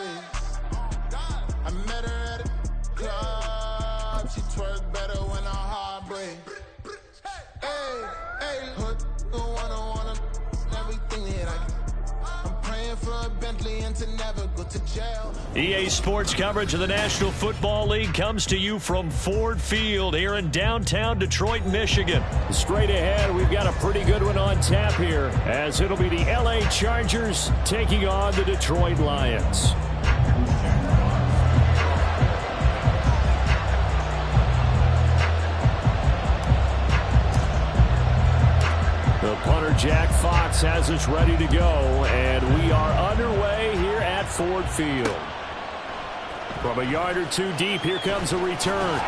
face. I met her at a club. She twerk better when I heartbreak. Hey, hey, hood, wanna everything that I can. I'm praying for a Bentley and to never go to jail. EA Sports coverage of the National Football League comes to you from Ford Field here in downtown Detroit, Michigan. Straight ahead, we've got a pretty good one on tap here, as it'll be the LA Chargers taking on the Detroit Lions. The punter, Jack Fox, has us ready to go, and we are underway here at Ford Field. From a yard or two deep, here comes a return.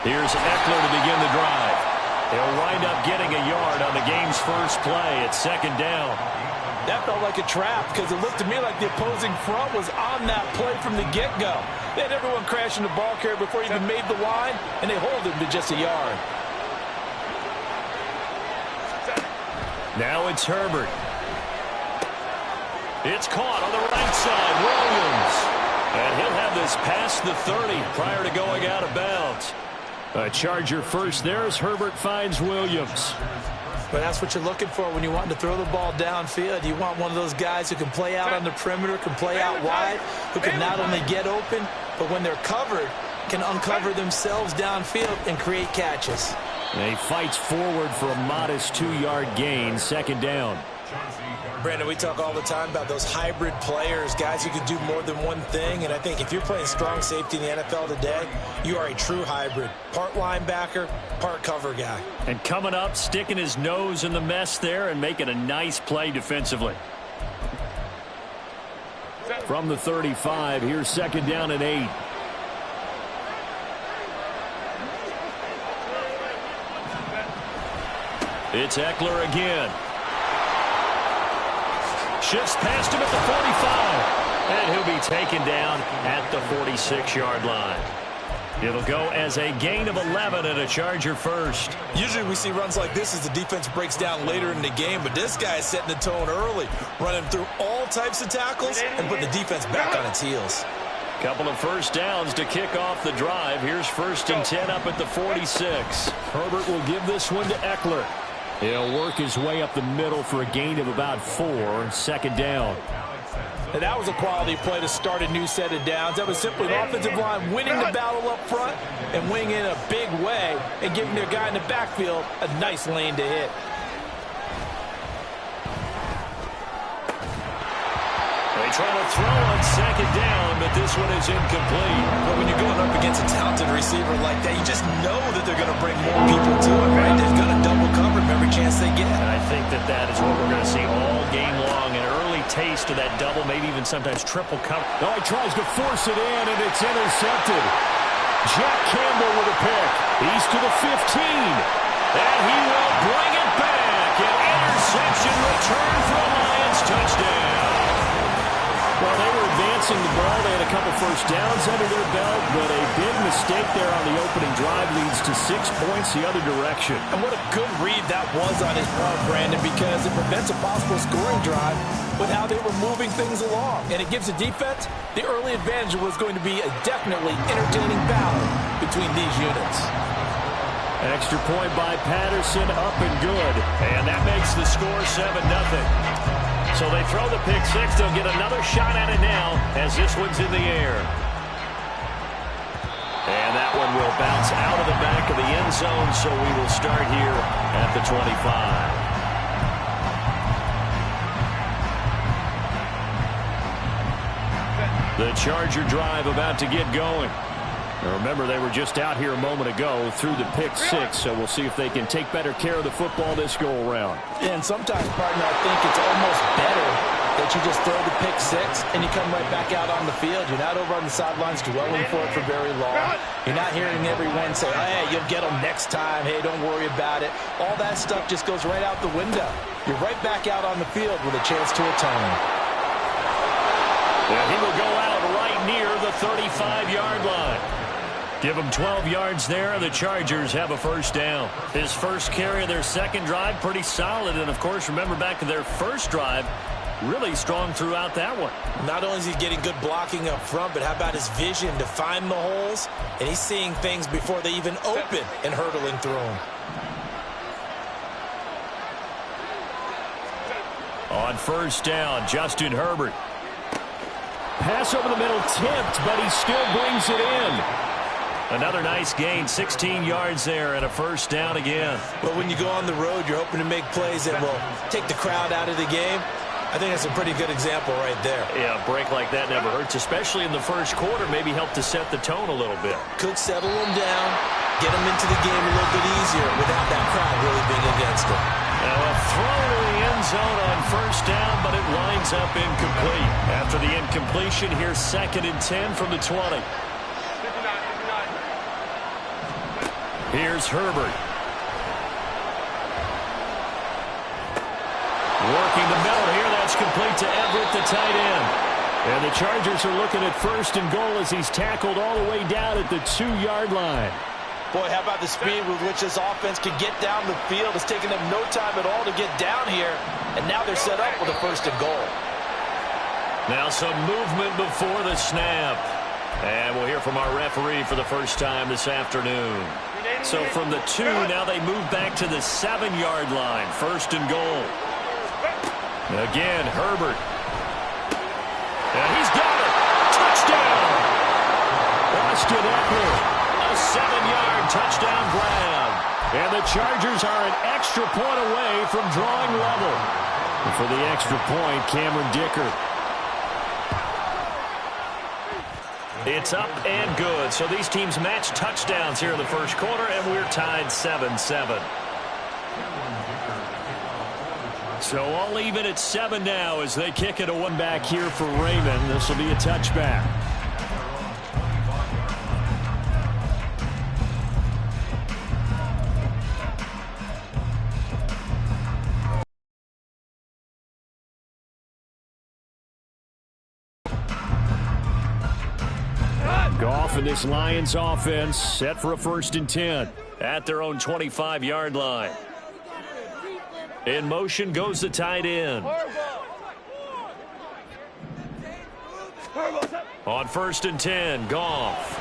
Here's Eckler to begin the drive. He'll wind up getting a yard on the game's first play. It's second down. That felt like a trap because it looked to me like the opposing front was on that play from the get-go. They had everyone crashing the ball carrier before he even made the line, and they hold him to just a yard. Now it's Herbert. It's caught on the right side. Williams. And he'll have this past the 30 prior to going out of bounds. A Charger first there as Herbert finds Williams. But that's what you're looking for when you want to throw the ball downfield. You want one of those guys who can play out on the perimeter, can play out wide, who can not only get open, but when they're covered, can uncover themselves downfield and create catches. And he fights forward for a modest 2-yard gain, second down. Brandon, we talk all the time about those hybrid players, guys who can do more than one thing, and I think if you're playing strong safety in the NFL today, you are a true hybrid. Part linebacker, part cover guy. And coming up, sticking his nose in the mess there and making a nice play defensively. From the 35, here's second down and 8. It's Eckler again. Shifts past him at the 45. And he'll be taken down at the 46-yard line. It'll go as a gain of 11 and a Charger first. Usually we see runs like this as the defense breaks down later in the game, but this guy is setting the tone early, running through all types of tackles and putting the defense back on its heels. Couple of first downs to kick off the drive. Here's 1st and 10 up at the 46. Herbert will give this one to Eckler. He'll work his way up the middle for a gain of about 4, second down. And that was a quality play to start a new set of downs. That was simply the offensive line winning the battle up front and winning in a big way and giving their guy in the backfield a nice lane to hit. They try to throw on second down, but this one is incomplete. But when you're going up against a talented receiver like that, you just know that they're going to bring more people to it, right? They've got to double cover him every chance they get. And I think that is what we're going to see all game long. An early taste of that double, maybe even sometimes triple cover. Oh, he tries to force it in, and it's intercepted. Jack Campbell with a pick. He's to the 15. And he will bring it back. An interception return for a Lions touchdown. Well, they were advancing the ball. They had a couple first downs under their belt, but a big mistake there on the opening drive leads to 6 points the other direction. And what a good read that was on his part, Brandon, because it prevents a possible scoring drive with how they were moving things along. And it gives the defense the early advantage of what's going to be a definitely entertaining battle between these units. Extra point by Patterson, up and good. And that makes the score 7-0. So they throw the pick six. They'll get another shot at it now as this one's in the air. And that one will bounce out of the back of the end zone, so we will start here at the 25. The Charger drive about to get going. Now remember, they were just out here a moment ago through the pick six, so we'll see if they can take better care of the football this go-around. And sometimes, partner, I think it's almost better that you just throw the pick six and you come right back out on the field. You're not over on the sidelines dwelling for it for very long. You're not hearing everyone say, hey, you'll get them next time. Hey, don't worry about it. All that stuff just goes right out the window. You're right back out on the field with a chance to atone. And he will go out right near the 35-yard line. Give him 12 yards there, and the Chargers have a first down. His first carry of their second drive, pretty solid. And, of course, remember back to their first drive, really strong throughout that one. Not only is he getting good blocking up front, but how about his vision to find the holes? And he's seeing things before they even open and hurtling through them. On first down, Justin Herbert. Pass over the middle tipped, but he still brings it in. Another nice gain, 16 yards there, and a first down again. But when you go on the road, you're hoping to make plays that will take the crowd out of the game. I think that's a pretty good example right there. Yeah, a break like that never hurts, especially in the first quarter. Maybe help to set the tone a little bit. Could settle him down, get him into the game a little bit easier without that crowd really being against him. Now a throw to the end zone on first down, but it winds up incomplete. After the incompletion, here's 2nd and 10 from the 20. Here's Herbert. Working the middle here. That's complete to Everett, the tight end. And the Chargers are looking at 1st and goal as he's tackled all the way down at the 2-yard line. Boy, how about the speed with which this offense can get down the field? It's taken them no time at all to get down here. And now they're set up with a 1st and goal. Now some movement before the snap. And we'll hear from our referee for the first time this afternoon. So from the 2, now they move back to the 7-yard line. 1st and goal. Again, Herbert. And he's got it. Touchdown. Austin Eckler. A 7-yard touchdown grab. And the Chargers are an extra point away from drawing level. And for the extra point, Cameron Dicker. It's up and good. So these teams match touchdowns here in the first quarter, and we're tied 7-7. So all even at 7 now as they kick it a one back here for Raymond. This will be a touchback. Goff and this Lions offense set for a 1st and 10 at their own 25-yard line. In motion goes the tight end. On 1st and 10, Goff.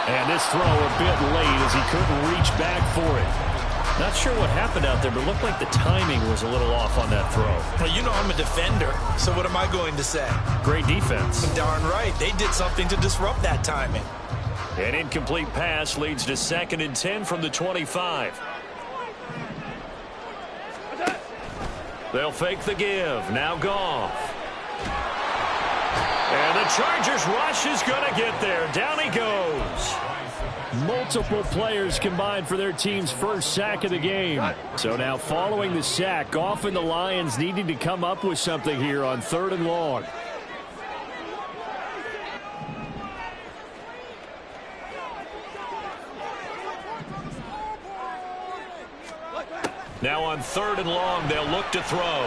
And this throw a bit late as he couldn't reach back for it. Not sure what happened out there, but it looked like the timing was a little off on that throw. Well, you know I'm a defender, so what am I going to say? Great defense. Darn right. They did something to disrupt that timing. An incomplete pass leads to 2nd and 10 from the 25. They'll fake the give. Now Goff. And the Chargers rush is going to get there. Down he goes. Multiple players combined for their team's first sack of the game. So now following the sack, Goff and the Lions needing to come up with something here on 3rd and long. Now on 3rd and long, they'll look to throw.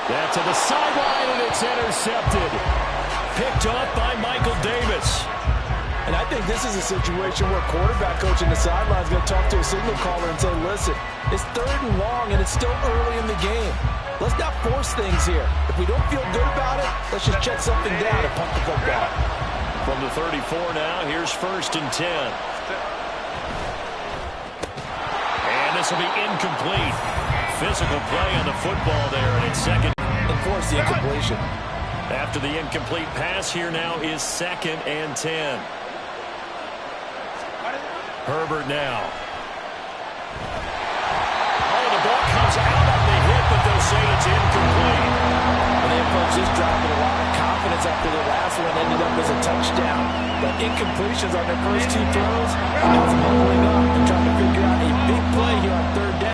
That's to the sideline, and it's intercepted. Picked off by Michael Davis. And I think this is a situation where quarterback coach in the sideline is going to talk to a signal caller and say, listen, it's 3rd and long, and it's still early in the game. Let's not force things here. If we don't feel good about it, let's just check something down and punt the football. From the 34 now, here's 1st and 10. And this will be incomplete. Physical play on the football there, and it's 2nd. Enforce the incompletion. After the incomplete pass, here now is 2nd and 10. Herbert now. Oh, the ball comes out of the hit, but they'll say it's incomplete. And they approach this drive with a lot of confidence after the last one ended up as a touchdown. But incompletions on their first 2 throws, that's a